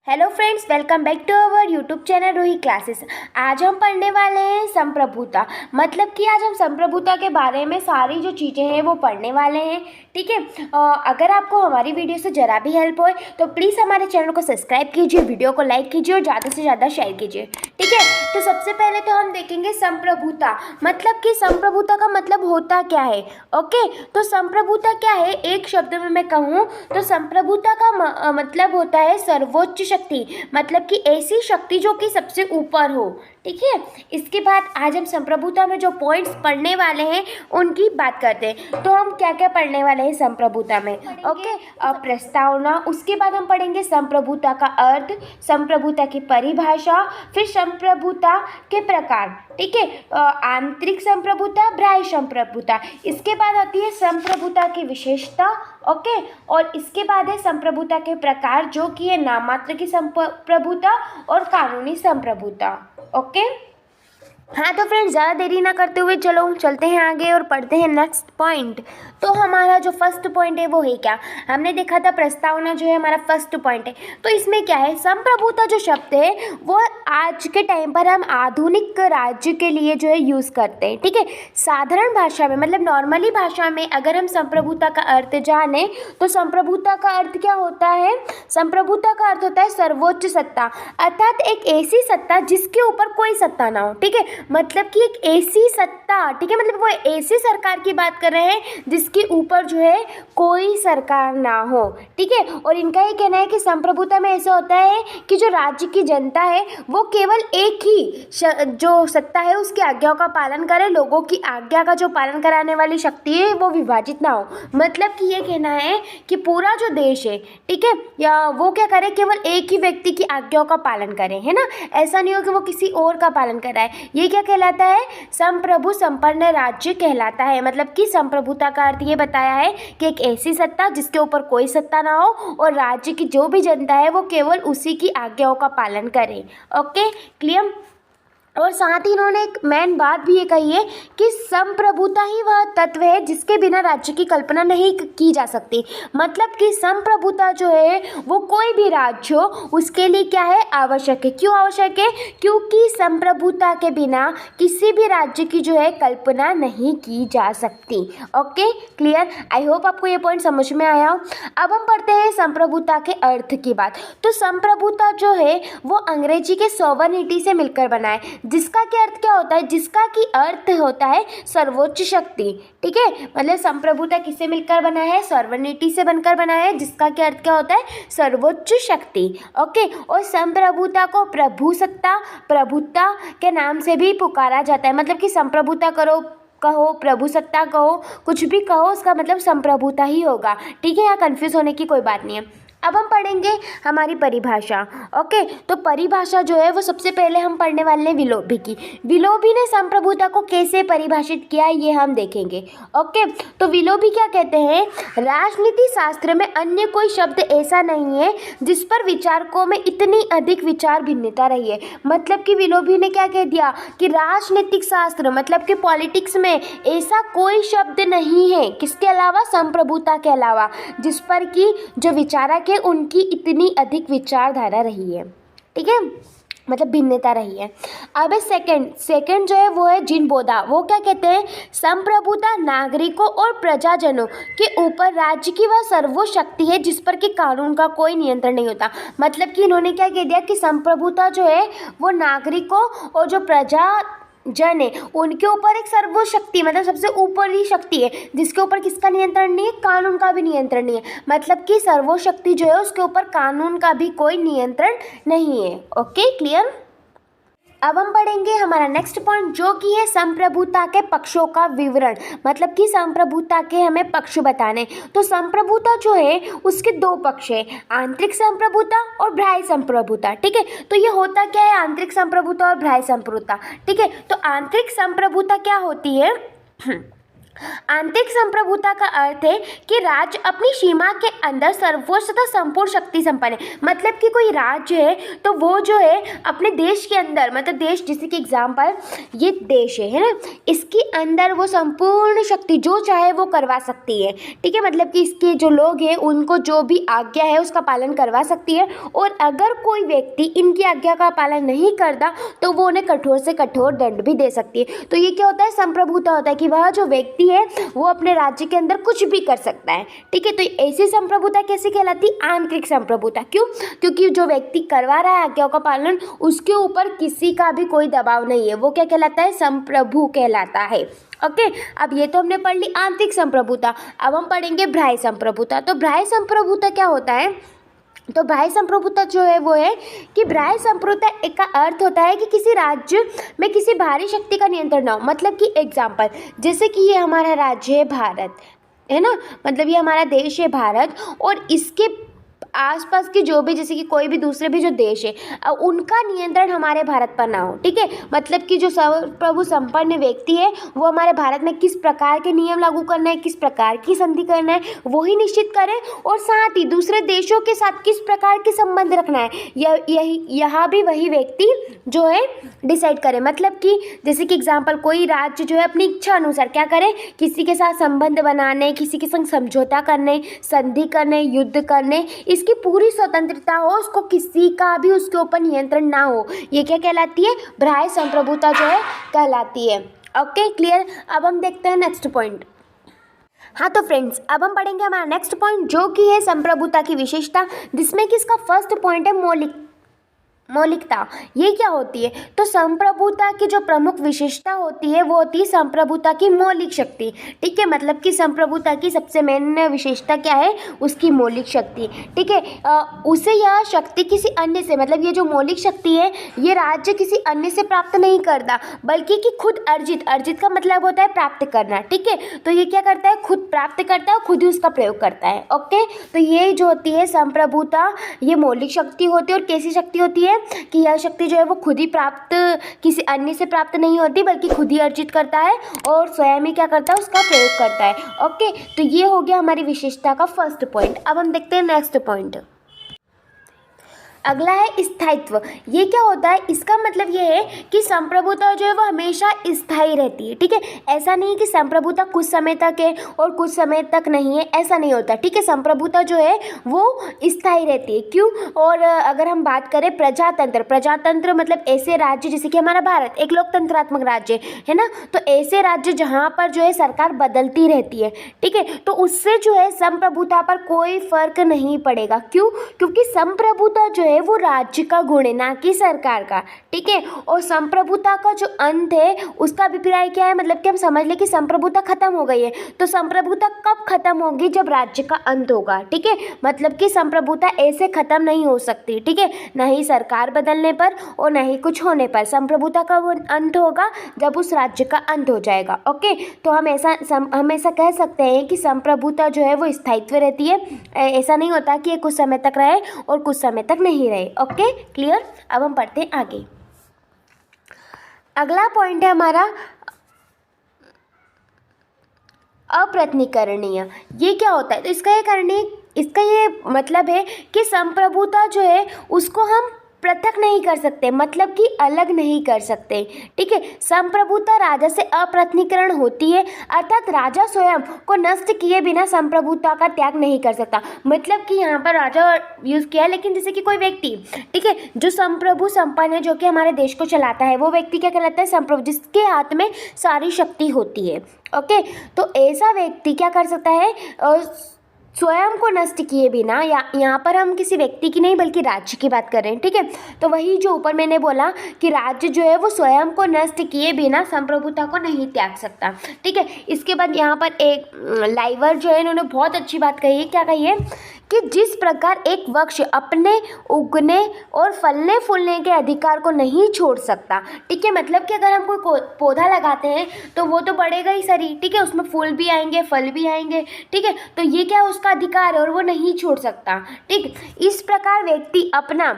Hello friends, welcome back to our YouTube channel Roohi Classes. आज हम पढ़ने वाले हैं संप्रभुता। मतलब कि आज हम संप्रभुता के बारे में सारी जो चीज़ें हैं वो पढ़ने वाले हैं। ठीक है। अगर आपको हमारी वीडियो से ज़रा भी हेल्प होए तो प्लीज़ हमारे चैनल को सब्सक्राइब कीजिए, वीडियो को लाइक कीजिए और ज़्यादा से ज़्यादा शेयर कीजिए। ठीक है। तो सबसे पहले तो हम देखेंगे संप्रभुता। मतलब कि संप्रभुता का मतलब होता क्या है। ओके, तो संप्रभुता क्या है, एक शब्द में मैं कहूँ तो संप्रभुता का मतलब होता है सर्वोच्च शक्ति। मतलब कि ऐसी शक्ति जो कि सबसे ऊपर हो। ठीक है। इसके बाद आज हम संप्रभुता में जो पॉइंट्स पढ़ने वाले हैं उनकी बात करते हैं। तो हम क्या क्या पढ़ने वाले हैं संप्रभुता में। ओके, प्रस्तावना, उसके बाद हम पढ़ेंगे संप्रभुता का अर्थ, संप्रभुता की परिभाषा, फिर संप्रभुता के प्रकार। ठीक है। आंतरिक संप्रभुता, बाह्य संप्रभुता, इसके बाद आती है संप्रभुता की विशेषता। ओके, और इसके बाद है संप्रभुता के प्रकार जो कि है नाममात्र की संप्रभुता और कानूनी संप्रभुता। ओके। हाँ तो फ्रेंड्स, ज़्यादा देरी ना करते हुए चलो चलते हैं आगे और पढ़ते हैं नेक्स्ट पॉइंट। तो हमारा जो फर्स्ट पॉइंट है वो है क्या, हमने देखा था प्रस्तावना जो है हमारा फर्स्ट पॉइंट है। तो इसमें क्या है, संप्रभुता जो शब्द है वो आज के टाइम पर हम आधुनिक राज्य के लिए जो है यूज़ करते हैं। ठीक है। साधारण भाषा में मतलब नॉर्मली भाषा में अगर हम संप्रभुता का अर्थ जाने तो संप्रभुता का अर्थ क्या होता है, संप्रभुता का अर्थ होता है सर्वोच्च सत्ता, अर्थात एक ऐसी सत्ता जिसके ऊपर कोई सत्ता ना हो। ठीक है। मतलब कि एक ऐसी सत्ता, ठीक है, मतलब वो ऐसी सरकार की बात कर रहे हैं जिसके ऊपर जो है कोई सरकार ना हो। ठीक है। और इनका ये कहना है कि संप्रभुता में ऐसा होता है कि जो राज्य की जनता है वो केवल एक ही जो सत्ता है उसकी आज्ञाओं का पालन करे, लोगों की आज्ञा का जो पालन कराने वाली शक्ति है वो विभाजित ना हो। मतलब कि ये कहना है कि पूरा जो देश है, ठीक है, या वो क्या करे, केवल एक ही व्यक्ति की आज्ञाओं का पालन करे, है ना। ऐसा नहीं हो कि वो किसी और का पालन कराए। ये क्या कहलाता है, संप्रभु संपन्न राज्य कहलाता है। मतलब कि संप्रभुता का अर्थ ये बताया है कि एक ऐसी सत्ता जिसके ऊपर कोई सत्ता ना हो और राज्य की जो भी जनता है वो केवल उसी की आज्ञाओं का पालन करे। Okay, clear. और साथ ही इन्होंने एक मेन बात भी ये कही है कि संप्रभुता ही वह तत्व है जिसके बिना राज्य की कल्पना नहीं की जा सकती। मतलब कि संप्रभुता जो है वो कोई भी राज्य हो उसके लिए क्या है, आवश्यक है। क्यों आवश्यक है, क्योंकि संप्रभुता के बिना किसी भी राज्य की जो है कल्पना नहीं की जा सकती। Okay, clear. आई होप आपको ये पॉइंट समझ में आया हो। अब हम पढ़ते हैं संप्रभुता के अर्थ की बात। तो संप्रभुता जो है वो अंग्रेजी के सॉवरेनिटी से मिलकर बना है, जिसका क्या अर्थ क्या होता है, जिसका की अर्थ होता है सर्वोच्च शक्ति। ठीक है। मतलब संप्रभुता किससे मिलकर बना है, सॉवरेनिटी से बनकर बना है, जिसका क्या अर्थ क्या होता है, सर्वोच्च शक्ति। ओके। और संप्रभुता को प्रभुसत्ता, प्रभुता के नाम से भी पुकारा जाता है। मतलब कि संप्रभुता कहो, प्रभुसत्ता कहो, कुछ भी कहो, उसका मतलब संप्रभुता ही होगा। ठीक है, यहाँ कंफ्यूज होने की कोई बात नहीं है। अब हम पढ़ेंगे हमारी परिभाषा। ओके, तो परिभाषा जो है वो सबसे पहले हम पढ़ने वाले हैं विलोबी की। विलोबी ने संप्रभुता को कैसे परिभाषित किया ये हम देखेंगे। ओके, तो विलोबी क्या कहते हैं, राजनीति शास्त्र में अन्य कोई शब्द ऐसा नहीं है जिस पर विचारकों में इतनी अधिक विचार भिन्नता रही है। मतलब कि विलोबी ने क्या कह दिया कि राजनीतिक शास्त्र मतलब कि पॉलिटिक्स में ऐसा कोई शब्द नहीं है, किसके अलावा, संप्रभुता के अलावा, जिस पर कि जो विचारक है उनकी इतनी अधिक विचारधारा रही है। ठीक है, मतलब भिन्नता रही है। अब सेकंड जो है वो है जिनबोधा। वो क्या कहते हैं, संप्रभुता नागरिकों और प्रजाजनों के ऊपर राज्य की वह सर्वोच्च शक्ति है जिस पर कि कानून का कोई नियंत्रण नहीं होता। मतलब कि इन्होंने क्या कह दिया कि संप्रभुता जो है वो नागरिकों और जो प्रजा जन है उनके ऊपर एक सर्वोच्च शक्ति, मतलब सबसे ऊपर ही शक्ति है जिसके ऊपर किसका नियंत्रण नहीं है, कानून का भी नियंत्रण नहीं है। मतलब कि सर्वोच्च शक्ति जो है उसके ऊपर कानून का भी कोई नियंत्रण नहीं है। Okay, clear. अब हम पढ़ेंगे हमारा नेक्स्ट पॉइंट जो कि है संप्रभुता के पक्षों का विवरण। मतलब कि संप्रभुता के हमें पक्ष बताने। तो संप्रभुता जो है उसके दो पक्ष है, आंतरिक संप्रभुता और बाह्य संप्रभुता। ठीक है। तो ये होता क्या है, आंतरिक संप्रभुता और बाह्य संप्रभुता। ठीक है। तो आंतरिक संप्रभुता क्या होती है, आंतरिक संप्रभुता का अर्थ है कि राज्य अपनी सीमा के अंदर सर्वोच्च तथा संपूर्ण शक्ति संपन्न है। मतलब कि कोई राज्य है तो वो जो है अपने देश के अंदर, मतलब देश जैसे कि एग्जाम्पल ये देश है ना, इसके अंदर वो संपूर्ण शक्ति जो चाहे वो करवा सकती है। ठीक है, मतलब कि इसके जो लोग हैं उनको जो भी आज्ञा है उसका पालन करवा सकती है, और अगर कोई व्यक्ति इनकी आज्ञा का पालन नहीं करता तो वो उन्हें कठोर से कठोर दंड भी दे सकती है। तो ये क्या होता है, संप्रभुता होता है कि वह जो व्यक्ति है वो अपने राज्य के अंदर कुछ भी कर सकता है। ठीक है, तो ऐसी संप्रभुता कैसे कहलाती, आंतरिक संप्रभुता। क्यों, क्योंकि जो व्यक्ति करवा रहा है आज्ञाओं का पालन उसके ऊपर किसी का भी कोई दबाव नहीं है, वो क्या कहलाता है, संप्रभु कहलाता है। ओके, अब ये तो हमने पढ़ ली आंतरिक संप्रभुता। अब हम पढ़ेंगे बाह्य संप्रभुता। तो बाह्य संप्रभुता क्या होता है, तो बाह्य संप्रभुता जो है वो है कि बाह्य संप्रभुता एक का अर्थ होता है कि किसी राज्य में किसी बाहरी शक्ति का नियंत्रण ना हो। मतलब कि एग्जाम्पल, जैसे कि ये हमारा राज्य है भारत, है ना, मतलब ये हमारा देश है भारत, और इसके आसपास के जो भी, जैसे कि कोई भी दूसरे भी जो देश है उनका नियंत्रण हमारे भारत पर ना हो। ठीक है, मतलब कि जो सर्वप्रभु संपन्न व्यक्ति है वो हमारे भारत में किस प्रकार के नियम लागू करना है, किस प्रकार की संधि करना है वो ही निश्चित करे, और साथ ही दूसरे देशों के साथ किस प्रकार के संबंध रखना है यहाँ भी वही व्यक्ति जो है डिसाइड करे। मतलब कि जैसे कि एग्जाम्पल, कोई राज्य जो है अपनी इच्छा अनुसार क्या करे, किसी के साथ संबंध बनाने, किसी के संग समझौता करने, संधि करने, युद्ध करने, इसकी पूरी स्वतंत्रता हो, उसको किसी का भी उसके ऊपर नियंत्रण ना हो, ये क्या कहलाती है, बाह्य संप्रभुता जो है कहलाती है। Okay, clear. अब हम देखते हैं नेक्स्ट पॉइंट। हाँ तो फ्रेंड्स, अब हम पढ़ेंगे हमारा नेक्स्ट पॉइंट जो कि है संप्रभुता की विशेषता, जिसमें कि इसका फर्स्ट पॉइंट है मौलिकता। ये क्या होती है, तो संप्रभुता की जो प्रमुख विशेषता होती है वो होती है संप्रभुता की मौलिक शक्ति। ठीक है, मतलब कि संप्रभुता की सबसे मेन विशेषता क्या है, उसकी मौलिक शक्ति। ठीक है, उसे यह शक्ति किसी अन्य से, मतलब ये जो मौलिक शक्ति है ये राज्य किसी अन्य से प्राप्त नहीं करता, बल्कि कि खुद अर्जित का मतलब होता है प्राप्त करना। ठीक है, तो ये क्या करता है, खुद प्राप्त करता है और खुद ही उसका प्रयोग करता है। ओके, तो ये जो होती है संप्रभुता, ये मौलिक शक्ति होती है। और कैसी शक्ति होती है कि यह शक्ति जो है वो खुद ही प्राप्त, किसी अन्य से प्राप्त नहीं होती, बल्कि खुद ही अर्जित करता है और स्वयं ही क्या करता है, उसका प्रयोग करता है। ओके, तो ये हो गया हमारी विशेषता का फर्स्ट पॉइंट। अब हम देखते हैं नेक्स्ट पॉइंट। अगला है स्थायित्व। ये क्या होता है, इसका मतलब ये है कि संप्रभुता जो है वो हमेशा स्थायी रहती है। ठीक है, ऐसा नहीं कि संप्रभुता कुछ समय तक है और कुछ समय तक नहीं है, ऐसा नहीं होता। ठीक है, संप्रभुता जो है वो स्थायी रहती है। क्यों, और अगर हम बात करें प्रजातंत्र मतलब ऐसे राज्य, जैसे कि हमारा भारत एक लोकतंत्रात्मक राज्य है ना, तो ऐसे राज्य जहाँ पर जो है सरकार बदलती रहती है। ठीक है, तो उससे जो है संप्रभुता पर कोई फर्क नहीं पड़ेगा। क्यों, क्योंकि संप्रभुता जो है वो राज्य का गुण है, ना कि सरकार का। ठीक है, और संप्रभुता का जो अंत है उसका अभिप्राय क्या है, मतलब कि हम समझ लें कि संप्रभुता खत्म हो गई है, तो संप्रभुता कब खत्म होगी, जब राज्य का अंत होगा। ठीक है, मतलब कि संप्रभुता ऐसे खत्म नहीं हो सकती। ठीक है, ना ही सरकार बदलने पर और ना ही कुछ होने पर, संप्रभुता का वो अंत होगा जब उस राज्य का अंत हो जाएगा। ओके, तो हम ऐसा कह सकते हैं कि संप्रभुता जो है वो स्थायित्व रहती है। ऐसा नहीं होता कि ये कुछ समय तक रहे और कुछ समय तक नहीं रहे। Okay, clear. अब हम पढ़ते हैं आगे। अगला पॉइंट है हमारा अप्रतिकरणीय। ये क्या होता है, तो इसका ये मतलब है कि संप्रभुता जो है उसको हम पृथक नहीं कर सकते, मतलब कि अलग नहीं कर सकते। ठीक है, संप्रभुता राजा से अप्रतिकरण होती है, अर्थात राजा स्वयं को नष्ट किए बिना संप्रभुता का त्याग नहीं कर सकता। मतलब कि यहाँ पर राजा यूज़ किया है, लेकिन जैसे कि कोई व्यक्ति, ठीक है, जो संप्रभु संपन्न है, जो कि हमारे देश को चलाता है, वो व्यक्ति क्या कहलाता है, संप्रभु, जिसके हाथ में सारी शक्ति होती है। ओके, तो ऐसा व्यक्ति क्या कर सकता है, स्वयं को नष्ट किए बिना, या यहाँ पर हम किसी व्यक्ति की नहीं बल्कि राज्य की बात कर रहे हैं। ठीक है, तो वही जो ऊपर मैंने बोला कि राज्य जो है वो स्वयं को नष्ट किए बिना संप्रभुता को नहीं त्याग सकता। ठीक है, इसके बाद यहाँ पर एक लाइवर जो है इन्होंने बहुत अच्छी बात कही है। क्या कही है कि जिस प्रकार एक वृक्ष अपने उगने और फलने फूलने के अधिकार को नहीं छोड़ सकता। ठीक है, मतलब कि अगर हम कोई पौधा लगाते हैं तो वो तो बढ़ेगा ही सही। ठीक है, उसमें फूल भी आएंगे, फल भी आएंगे। ठीक है, तो ये क्या उसका अधिकार है और वो नहीं छोड़ सकता। ठीक, इस प्रकार व्यक्ति अपना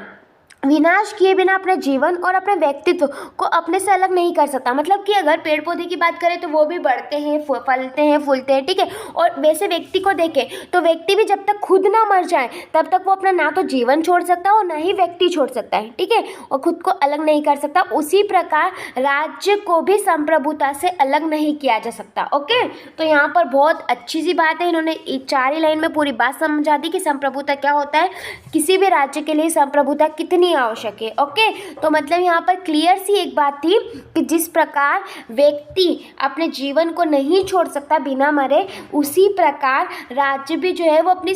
विनाश किए बिना अपने जीवन और अपने व्यक्तित्व को अपने से अलग नहीं कर सकता। मतलब कि अगर पेड़ पौधे की बात करें तो वो भी बढ़ते हैं, फलते हैं, फूलते हैं, ठीक है। और वैसे व्यक्ति को देखें तो व्यक्ति भी जब तक खुद ना मर जाए तब तक वो अपना ना तो जीवन छोड़ सकता है और ना ही व्यक्ति छोड़ सकता है, ठीक है, और खुद को अलग नहीं कर सकता। उसी प्रकार राज्य को भी संप्रभुता से अलग नहीं किया जा सकता। ओके, तो यहाँ पर बहुत अच्छी सी बात है, इन्होंने 4 ही लाइन में पूरी बात समझा दी कि संप्रभुता क्या होता है, किसी भी राज्य के लिए संप्रभुता कितनी आवश्यक है। ओके, तो मतलब यहाँ पर क्लियर सी एक बात थी कि जिस प्रकार व्यक्ति अपने जीवन को नहीं छोड़ सकता बिना मरे, उसी प्रकार राज्य भी जो है वो अपनी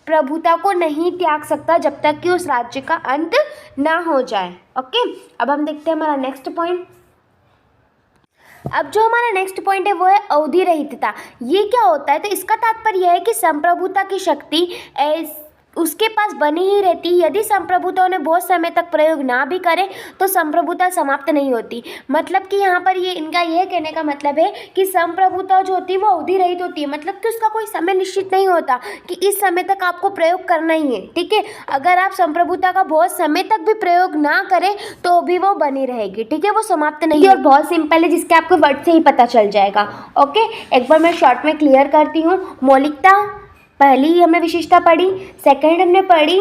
प्रभुता को नहीं त्याग सकता जब तक कि उस राज्य का अंत ना हो जाए। ओके, अब हम देखते हैं हमारा नेक्स्ट पॉइंट। अब जो हमारा नेक्स्ट पॉइंट है वो है अवधि रहितता। ये क्या होता है? तो इसका तात्पर्य है कि संप्रभुता की शक्ति उसके पास बनी ही रहती। यदि संप्रभुता उन्हें बहुत समय तक प्रयोग ना भी करे तो संप्रभुता समाप्त नहीं होती। मतलब कि यहाँ पर ये इनका यह कहने का मतलब है कि संप्रभुता जो होती है वो अवधि रहित होती है। मतलब कि उसका कोई समय निश्चित नहीं होता कि इस समय तक आपको प्रयोग करना ही है, ठीक है। अगर आप संप्रभुता का बहुत समय तक भी प्रयोग ना करें तो भी वो बनी रहेगी, ठीक है, वो समाप्त नहीं। और बहुत सिंपल है, जिसके आपको वर्ड से ही पता चल जाएगा। ओके, एक बार मैं शॉर्ट में क्लियर करती हूँ। मौलिकता पहली हमने विशेषता पढ़ी, सेकंड हमने पढ़ी।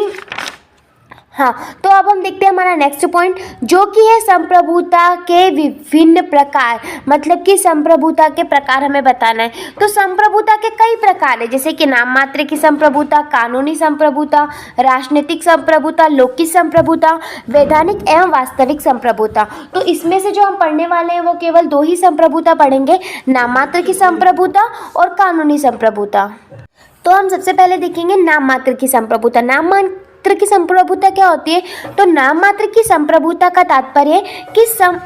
हाँ, तो अब हम देखते हैं हमारा नेक्स्ट पॉइंट, जो कि है संप्रभुता के विभिन्न प्रकार। मतलब कि संप्रभुता के प्रकार हमें बताना है। तो संप्रभुता के कई प्रकार है, जैसे कि नाम मात्र की संप्रभुता, कानूनी संप्रभुता, राजनीतिक संप्रभुता, लौकिक संप्रभुता, वैधानिक एवं वास्तविक संप्रभुता। तो इसमें से जो हम पढ़ने वाले हैं वो केवल 2 ही संप्रभुता पढ़ेंगे, नाम मात्र की संप्रभुता और कानूनी संप्रभुता। तो हम सबसे पहले देखेंगे नाम मात्र की संप्रभुता। नाम मात्र की संप्रभुता क्या होती है? तो नाम मात्र की संप्रभुता का तात्पर्य कि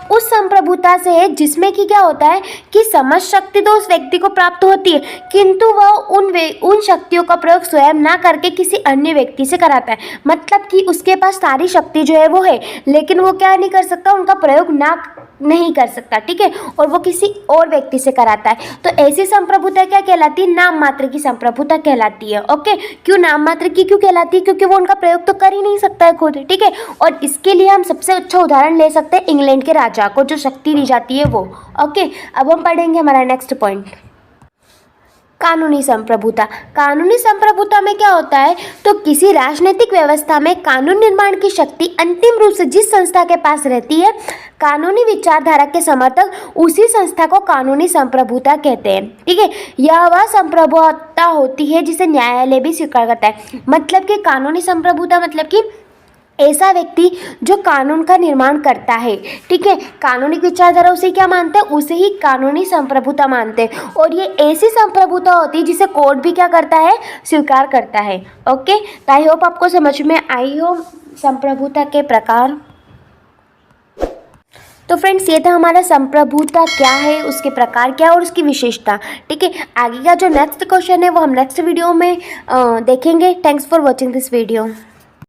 उस संप्रभुता से है जिसमें कि क्या होता है कि समझ शक्ति तो उस व्यक्ति को प्राप्त होती है, किंतु वह उन शक्तियों का प्रयोग स्वयं ना करके किसी अन्य व्यक्ति से कराता है। मतलब कि उसके पास सारी शक्ति जो है वो है, लेकिन वो क्या नहीं कर सकता, उनका प्रयोग नहीं कर सकता, ठीक है, और वो किसी और व्यक्ति से कराता है। तो ऐसी संप्रभुता क्या कहलाती है? नाम मात्र की संप्रभुता कहलाती है। ओके, क्यों नाम मात्र की क्यों कहलाती है? क्योंकि वो उनका प्रयोग तो कर ही नहीं सकता है खुद, ठीक है। और इसके लिए हम सबसे अच्छा उदाहरण ले सकते हैं इंग्लैंड के राजा को, जो शक्ति दी जाती है वो। ओके, अब हम पढ़ेंगे हमारा नेक्स्ट पॉइंट, कानूनी संप्रभुता। कानूनी संप्रभुता में क्या होता है? तो किसी राजनीतिक व्यवस्था में कानून निर्माण की शक्ति अंतिम रूप से जिस संस्था के पास रहती है, कानूनी विचारधारा के समर्थक, उसी संस्था को कानूनी संप्रभुता कहते हैं, ठीक है। यह वह संप्रभुता होती है जिसे न्यायालय भी स्वीकार करता है। मतलब कि कानूनी संप्रभुता मतलब कि ऐसा व्यक्ति जो कानून का निर्माण करता है, ठीक है, कानूनी विचारधारा उसे क्या मानते हैं? उसे ही कानूनी संप्रभुता मानते हैं। और ये ऐसी संप्रभुता होती है जिसे कोर्ट भी क्या करता है? स्वीकार करता है। ओके, तो आई होप आपको समझ में आई हो संप्रभुता के प्रकार। तो फ्रेंड्स, ये था हमारा संप्रभुता क्या है, उसके प्रकार क्या है और उसकी विशेषता, ठीक है। आगे का जो नेक्स्ट क्वेश्चन है वो हम नेक्स्ट वीडियो में देखेंगे। Thanks for watching this video.